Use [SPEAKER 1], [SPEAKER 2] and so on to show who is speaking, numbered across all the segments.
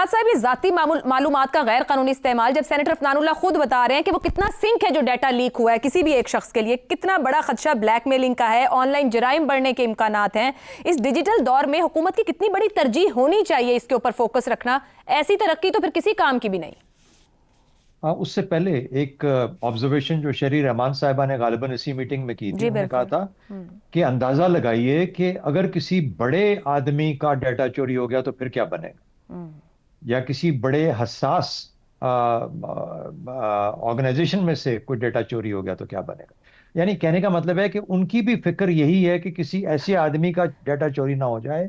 [SPEAKER 1] शहजाद साहब, ये ज़ाती मालूमात का गैर कानूनी इस्तेमाल, जब सेनेटर अफनान उल्लाह खुद बता रहे हैं कि वो कितना सिंक है जो डाटा लीक हुआ है किसी भी एक शख्स के लिए, कितना बड़ा खदशा ब्लैकमेलिंग का है, ऑनलाइन जराइम बढ़ने के इम्कानात हैं, इस डिजिटल दौर में हुकूमत की कितनी बड़ी तरजीह होनी चाहिए इसके ऊपर फोकस रखना। ऐसी तरक्की तो फिर किसी काम की भी नहीं।
[SPEAKER 2] उससे पहले एक ऑब्जर्वेशन जो शहरी रहमान साहिबा ने गालिबन इसी मीटिंग में की थी, उन्होंने कहा था कि अंदाजा लगाइए कि अगर किसी बड़े आदमी का डाटा चोरी हो गया तो फिर क्या बनेगा, या किसी बड़े हसास ऑर्गेनाइजेशन में से कोई डाटा चोरी हो गया तो क्या बनेगा। यानी कहने का मतलब है कि उनकी भी फिक्र यही है कि किसी ऐसे आदमी का डाटा चोरी ना हो जाए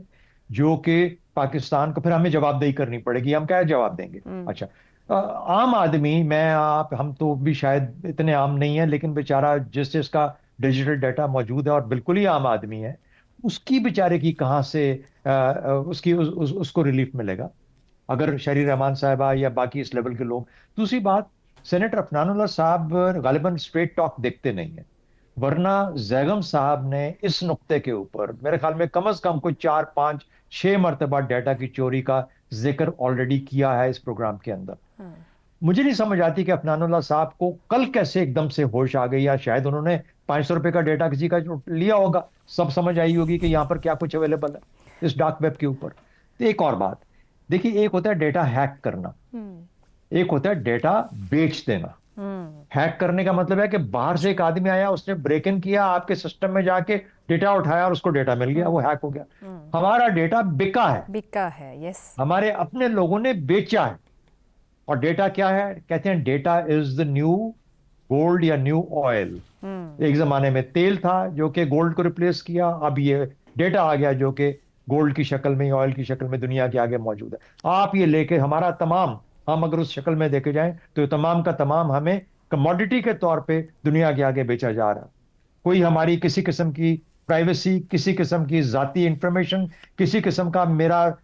[SPEAKER 2] जो कि पाकिस्तान को फिर हमें जवाबदेही करनी पड़ेगी। हम क्या जवाब देंगे? अच्छा, आम आदमी, मैं आप हम तो भी शायद इतने आम नहीं है, लेकिन बेचारा जिसका डिजिटल डाटा मौजूद है और बिल्कुल ही आम आदमी है, उसकी बेचारे की कहाँ से उसको रिलीफ मिलेगा अगर शहरी रहमान साहबा या बाकी इस लेवल के लोग। दूसरी बात, सेनेटर अफनानुल्लाह साहब गालिबन स्ट्रेट टॉक देखते नहीं है, वरना जैगम साहब ने इस नुक्ते के ऊपर मेरे ख्याल में कम से कम कोई 4 5 6 मरतबा डाटा की चोरी का जिक्र ऑलरेडी किया है इस प्रोग्राम के अंदर। मुझे नहीं समझ आती कि अफनानुल्लाह साहब को कल कैसे एकदम से होश आ गई, या शायद उन्होंने 500 रुपए का डेटा किसी का लिया होगा, सब समझ आई होगी कि यहाँ पर क्या कुछ अवेलेबल है इस डार्क वेब के ऊपर। तो एक और बात देखिए, एक होता है डेटा हैक करना, एक होता है डेटा बेच देना। हैक करने का मतलब है कि बाहर से एक आदमी आया, उसने ब्रेक इन किया, आपके सिस्टम में जाके डेटा उठाया और उसको डेटा मिल गया, वो हैक हो गया। हमारा डेटा बिका है, यस, हमारे अपने लोगों ने बेचा है। और डेटा क्या है? कहते हैं data is the new gold या न्यू ऑयल। एक जमाने में तेल था जो कि गोल्ड को रिप्लेस किया, अब ये डेटा आ गया जो कि गोल्ड की शक्ल में, ऑयल की शक्ल में दुनिया के आगे मौजूद है। आप ये लेके हमारा तमाम, हम अगर उस शक्ल में देखे जाएं तो तमाम का तमाम हमें कमोडिटी के तौर पे दुनिया के आगे बेचा जा रहा है। कोई हमारी किसी किस्म की प्राइवेसी, किसी किस्म की जाती इंफॉर्मेशन, किसी किस्म का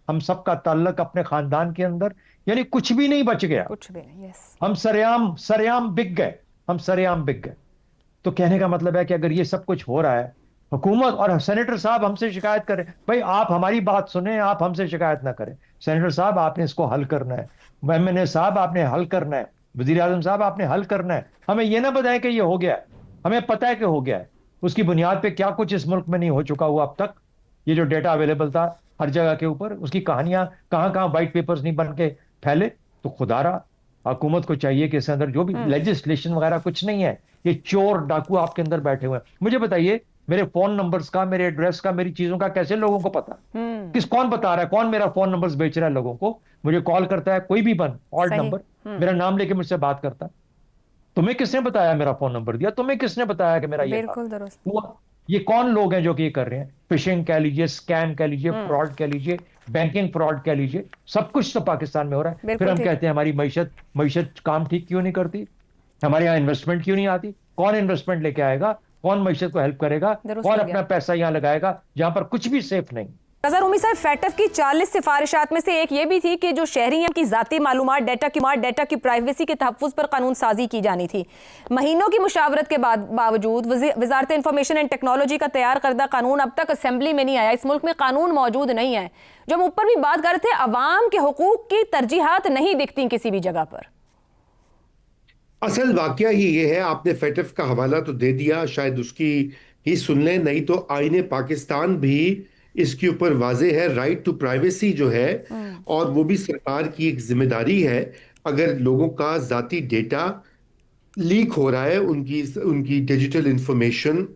[SPEAKER 2] हम सब का ताल्लुक अपने खानदान के अंदर, यानी कुछ भी नहीं बच गया,
[SPEAKER 1] कुछ भी नहीं। यस,
[SPEAKER 2] हम सरेआम बिक गए, हम सरेआम बिक गए। तो कहने का मतलब है कि अगर ये सब कुछ हो रहा है, हुकूमत और सेनेटर साहब हमसे शिकायत करें, भाई आप हमारी बात सुने, आप हमसे शिकायत ना करें। सेनेटर साहब आपने इसको हल करना है, एमएनए साहब आपने हल करना है, वजीर आजम साहब आपने हल करना है। हमें ये ना बताएं कि ये हो गया है, हमें पता है कि हो गया है, उसकी बुनियाद पे क्या कुछ इस मुल्क में नहीं हो चुका हुआ अब तक। ये जो डेटा अवेलेबल था हर जगह के ऊपर, उसकी कहानियां कहां कहां व्हाइट पेपर्स नहीं बन के फैले। तो खुदारा हुकूमत को चाहिए कि इसके अंदर जो भी लेजिस्लेशन वगैरह कुछ नहीं है, ये चोर डाकू आपके अंदर बैठे हुए हैं। मुझे बताइए, मेरे फोन नंबर्स का, मेरे एड्रेस का, मेरी चीजों का कैसे लोगों को पता? कौन बता रहा है? कौन मेरा फोन नंबर्स बेच रहा है लोगों को? मुझे कॉल करता है कोई भी ऑड नंबर, मेरा नाम लेके मुझसे बात करता है, तुम्हें किसने बताया मेरा फोन नंबर दिया? तुम्हें किसने बताया कि मेरा ये था? ये कौन लोग हैं जो कि ये कर रहे हैं? फिशिंग कह लीजिए, स्कैम कह लीजिए, फ्रॉड कह लीजिए, बैंकिंग फ्रॉड कह लीजिए, सब कुछ तो पाकिस्तान में हो रहा है। फिर हम कहते हैं हमारी मईशत काम ठीक क्यों नहीं करती, हमारे यहाँ इन्वेस्टमेंट क्यों नहीं आती? कौन इन्वेस्टमेंट लेके आएगा? कौन मईशत को हेल्प करेगा? कौन अपना पैसा यहाँ लगाएगा जहां पर कुछ भी सेफ नहीं?
[SPEAKER 1] रज़ा रूमी साहब, फैटफ की 40 सिफारिशात में से एक ये भी थी कि जो शहरियों की ज़ाती मालूमात, डेटा की प्राइवेसी के तहफ़्फ़ुज़ पर कानून साजी की जानी थी। महीनों की मुशावरत के बावजूद वज़ारत इंफॉर्मेशन एंड टेक्नोलॉजी का तैयार करदा कानून अब तक असेंबली में नहीं आया। इस मुल्क में कानून मौजूद नहीं है। जो हम ऊपर भी बात कर रहे थे, अवाम के हुकूक की तरजीहात नहीं दिखती किसी भी जगह पर।
[SPEAKER 3] असल वाकया ही ये है, आपने फैटफ का हवाला तो दे दिया, शायद उसकी ही सुन लें, नहीं तो आईने पाकिस्तान भी इसके ऊपर वाजे है। राइट टू प्राइवेसी जो है, और वो भी सरकार की एक जिम्मेदारी है। अगर लोगों का जाती डेटा लीक हो रहा है, उनकी डिजिटल इंफॉर्मेशन,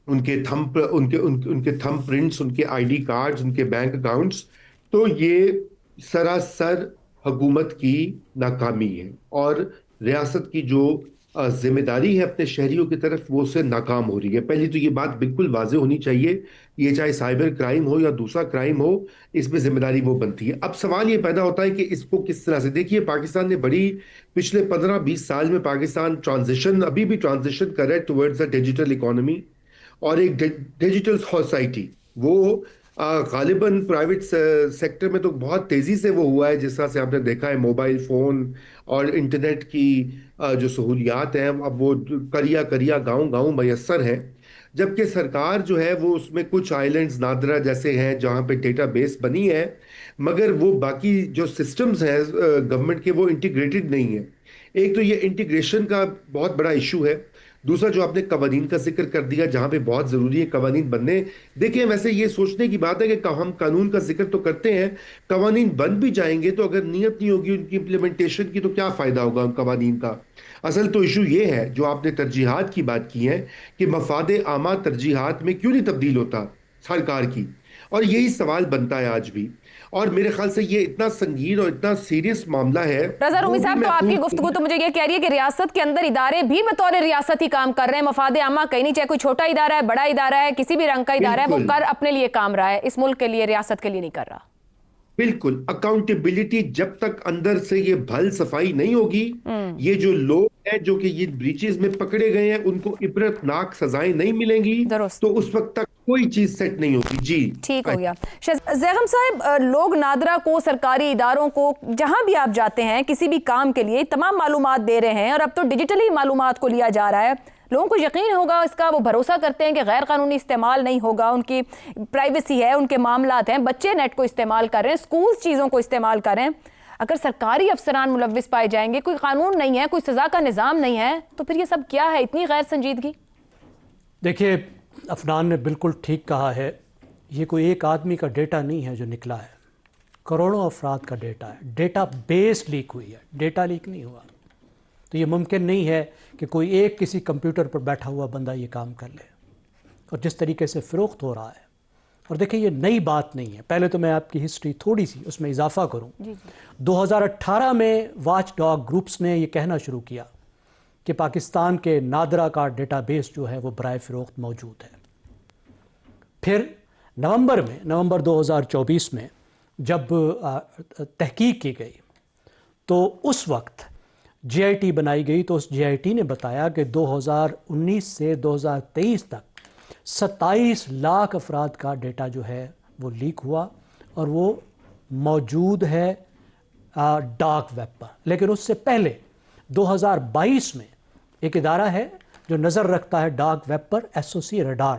[SPEAKER 3] उनके थंब प्रिंट्स, उनके आईडी कार्ड्स, उनके बैंक अकाउंट्स, तो ये सरासर हुकूमत की नाकामी है, और रियासत की जो जिम्मेदारी है अपने शहरियों की तरफ, वो उससे नाकाम हो रही है। पहली तो ये बात बिल्कुल वाज़ेह होनी चाहिए, ये चाहे साइबर क्राइम हो या दूसरा क्राइम हो, इसमें जिम्मेदारी वो बनती है। अब सवाल ये पैदा होता है कि इसको किस तरह से देखिए। पाकिस्तान ने बड़ी पिछले 15-20 साल में पाकिस्तान अभी भी ट्रांजिशन कर रहा है टुवर्ड्स द डिजिटल इकोनॉमी और एक डिजिटल सोसाइटी। वो गालिबन प्राइवेट सेक्टर में तो बहुत तेज़ी से वो हुआ है, जिस तरह से आपने देखा है मोबाइल फ़ोन और इंटरनेट की जो सहूलियात हैं, अब वो करिया गांव मैसर है। जबकि सरकार जो है वो उसमें कुछ आइलैंड्स नादरा जैसे हैं जहाँ पे डेटाबेस बनी है, مگر وہ باقی جو سسٹمز ہیں گورنمنٹ کے وہ انٹیگریٹڈ نہیں ہیں. ایک تو یہ انٹیگریشن کا بہت بڑا ایشو ہے. دوسرا جو آپ نے قوانین کا ذکر کر دیا جہاں پہ بہت ضروری ہے قوانین بننے. دیکھیں ویسے یہ سوچنے کی بات ہے کہ ہم قانون کا ذکر تو کرتے ہیں, قوانین بن بھی جائیں گے تو اگر نیت نہیں ہوگی ان کی امپلیمنٹیشن کی تو کیا فائدہ ہوگا ان قوانین کا. اصل تو ایشو یہ ہے جو آپ نے ترجیحات کی بات کی ہے کہ مفاد عامہ ترجیحات میں کیوں نہیں تبدیل ہوتا سرکار کی, اور یہی سوال بنتا ہے آج بھی. اور میرے خیال سے یہ اتنا سنگین اور اتنا سیریس معاملہ ہے.
[SPEAKER 1] رضا رومی صاحب, تو آپ کی گفتگو تو مجھے یہ کہہ رہی ہے کہ ریاست کے اندر ادارے بھی بطور ریاست ہی کام کر رہے ہیں, مفاد عامہ کہیں نہیں, چاہے کوئی چھوٹا ادارہ ہے, بڑا ادارہ ہے, کسی بھی رنگ کا ادارہ ہے, وہ کر اپنے لیے کام رہا ہے, اس ملک کے لیے, ریاست کے لیے نہیں کر رہا.
[SPEAKER 3] بالکل اکاؤنٹیبلٹی جب تک اندر سے یہ بھل صفائی نہیں ہوگی, یہ جو لوگ ہیں جو کہ یہ بریچز میں پکڑے گئے ہیں ان کو عبرتناک سزائیں نہیں ملیں گی, تو اس وقت تک کوئی چیز سیٹ نہیں ہوگی. جی
[SPEAKER 1] ٹھیک ہو گیا. زیغم صاحب, لوگ نادرا کو, سرکاری اداروں کو, جہاں بھی آپ جاتے ہیں کسی بھی کام کے لیے تمام معلومات دے رہے ہیں, اور اب تو ڈیجیٹلی معلومات کو لیا جا رہا ہے. لوگوں کو یقین ہوگا اس کا, وہ بھروسہ کرتے ہیں کہ غیر قانونی استعمال نہیں ہوگا, ان کی پرائیویسی ہے, ان کے معاملات ہیں, بچے نیٹ کو استعمال کر رہے ہیں, اسکول چیزوں کو استعمال کر رہے ہیں. اگر سرکاری افسران ملوث پائے جائیں گے, کوئی قانون نہیں ہے, کوئی سزا کا نظام نہیں ہے, تو پھر یہ سب کیا ہے, اتنی غیر سنجیدگی؟
[SPEAKER 4] دیکھیے افنان نے بالکل ٹھیک کہا ہے, یہ کوئی ایک آدمی کا ڈیٹا نہیں ہے جو نکلا ہے, کروڑوں افراد کا ڈیٹا ہے. ڈیٹا بیس لیک ہوئی ہے, ڈیٹا لیک نہیں ہوا. تو یہ ممکن نہیں ہے کہ کوئی ایک کسی کمپیوٹر پر بیٹھا ہوا بندہ یہ کام کر لے. اور جس طریقے سے فروخت ہو رہا ہے, اور دیکھیں یہ نئی بات نہیں ہے. پہلے تو میں آپ کی ہسٹری تھوڑی سی اس میں اضافہ کروں. 2018 میں واچ ڈاگ گروپس نے یہ کہنا شروع کیا کہ پاکستان کے نادرا کا ڈیٹا بیس جو ہے وہ برائے فروخت موجود ہے. پھر نومبر 2024 میں جب تحقیق کی گئی تو اس وقت جے آئی ٹی بنائی گئی, تو اس جے آئی ٹی نے بتایا کہ 2019 سے 2023 تک 27 لاکھ افراد کا ڈیٹا جو ہے وہ لیک ہوا, اور وہ موجود ہے ڈارک ویب پر. لیکن اس سے پہلے 2022 میں ایک ادارہ ہے جو نظر رکھتا ہے ڈارک ویب پر, SOC ریڈار,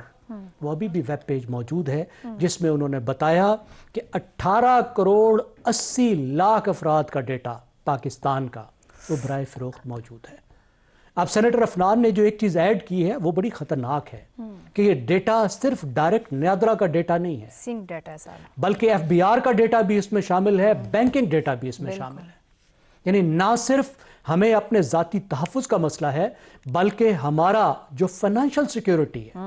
[SPEAKER 4] وہ ابھی بھی ویب پیج موجود ہے جس میں انہوں نے بتایا کہ 18 کروڑ 80 لاکھ افراد کا ڈیٹا پاکستان کا وہ برائے فروخت موجود ہے. اب سینیٹر افنان نے جو ایک چیز ایڈ کی ہے وہ بڑی خطرناک ہے کہ یہ ڈیٹا صرف ڈائریکٹ نادرا کا ڈیٹا نہیں ہے,
[SPEAKER 1] سنک ڈیٹا ہے سارا, بلکہ
[SPEAKER 4] FBR کا ڈیٹا بھی اس میں شامل ہے, بینکنگ ڈیٹا بھی اس میں شامل ہے. یعنی نہ صرف ہمیں اپنے ذاتی تحفظ کا مسئلہ ہے, بلکہ ہمارا جو فائنینشیل سیکیورٹی ہے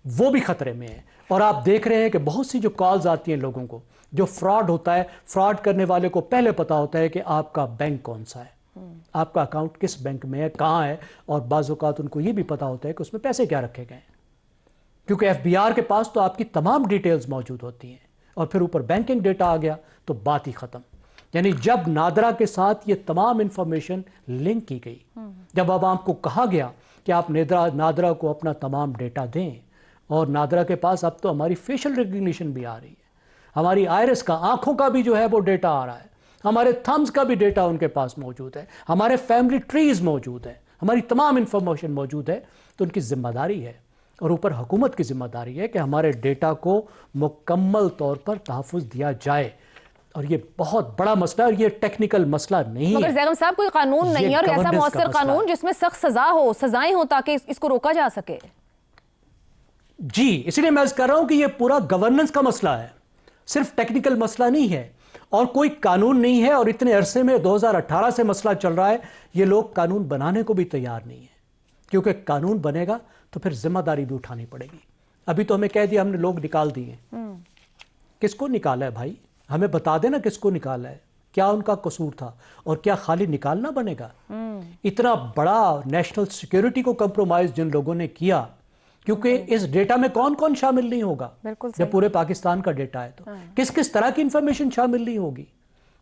[SPEAKER 4] وہ بھی خطرے میں ہے. اور آپ دیکھ رہے ہیں کہ بہت سی جو کالز آتی ہیں لوگوں کو, جو فراڈ ہوتا ہے, فراڈ کرنے والے کو پہلے پتا ہوتا ہے کہ آپ کا بینک کون سا ہے, آپ کا اکاؤنٹ کس بینک میں ہے, کہاں ہے, اور بعض اوقات ان کو یہ بھی پتا ہوتا ہے کہ اس میں پیسے کیا رکھے گئے ہیں, کیونکہ FBR کے پاس تو آپ کی تمام ڈیٹیلز موجود ہوتی ہیں. اور پھر اوپر بینکنگ ڈیٹا آ گیا تو بات ہی ختم. یعنی جب نادرا کے ساتھ یہ تمام انفارمیشن لنک کی گئی, جب عوام کو کہا گیا کہ آپ نادرا کو اپنا تمام ڈیٹا دیں, اور نادرا کے پاس اب تو ہماری فیشل ریکگنیشن بھی آ رہی ہے, ہماری آئرس کا, آنکھوں کا بھی جو ہے وہ ڈیٹا آ رہا ہے, ہمارے تھمز کا بھی ڈیٹا ان کے پاس موجود ہے, ہمارے فیملی ٹریز موجود ہیں, ہماری تمام انفارمیشن موجود ہے. تو ان کی ذمہ داری ہے, اور اوپر حکومت کی ذمہ داری ہے کہ ہمارے ڈیٹا کو مکمل طور پر تحفظ دیا جائے. اور یہ بہت بڑا مسئلہ ہے, اور یہ ٹیکنیکل مسئلہ نہیں ہے.
[SPEAKER 1] مگر زیغم صاحب کوئی قانون نہیں ہے, اور ایسا مؤثر قانون جس میں سخت سزا ہو, سزائیں ہوں تاکہ اس کو روکا جا سکے.
[SPEAKER 4] جی اسی لیے میں عرض کر رہا ہوں کہ یہ پورا گورننس کا مسئلہ ہے, صرف ٹیکنیکل مسئلہ نہیں ہے, اور کوئی قانون نہیں ہے. اور اتنے عرصے میں 2018 سے مسئلہ چل رہا ہے, یہ لوگ قانون بنانے کو بھی تیار نہیں ہیں, کیونکہ قانون بنے گا تو پھر ذمہ داری بھی اٹھانی پڑے گی. ابھی تو ہمیں کہہ دیا ہم نے لوگ نکال دیے, کس کو نکالا ہے بھائی, ہمیں بتا دینا کس کو نکالا ہے, کیا ان کا قصور تھا, اور کیا خالی نکالنا بنے گا. اتنا بڑا نیشنل سیکیورٹی کو کمپرومائز جن لوگوں نے کیا, کیونکہ اس ڈیٹا میں کون کون شامل نہیں ہوگا, جب پورے پاکستان کا ڈیٹا ہے تو کس کس طرح کی انفارمیشن شامل نہیں ہوگی.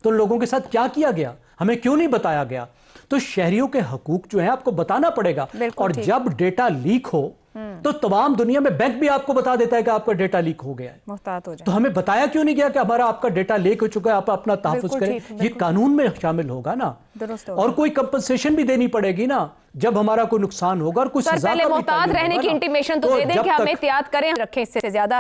[SPEAKER 4] تو لوگوں کے ساتھ کیا کیا گیا, ہمیں کیوں نہیں بتایا گیا. تو شہریوں کے حقوق جو ہیں آپ کو بتانا پڑے گا. اور جب ڈیٹا لیک ہو تو تمام دنیا میں بینک بھی آپ کو بتا دیتا ہے کہ آپ کا ڈیٹا لیک ہو گیا ہے,
[SPEAKER 1] محتاط ہو جائیں.
[SPEAKER 4] تو ہمیں بتایا کیوں نہیں گیا کہ ہمارا آپ کا ڈیٹا لیک ہو چکا ہے, آپ اپنا تحفظ کریں. یہ قانون میں شامل ہوگا نا, اور کوئی کمپنسیشن بھی دینی پڑے گی نا جب ہمارا کوئی نقصان ہوگا, اور کچھ سزا کا بھی
[SPEAKER 1] پہلے محتاط رہنے کی انٹیمیشن تو دے دیں کہ ہم احتیاط کریں, رکھیں اس سے زیادہ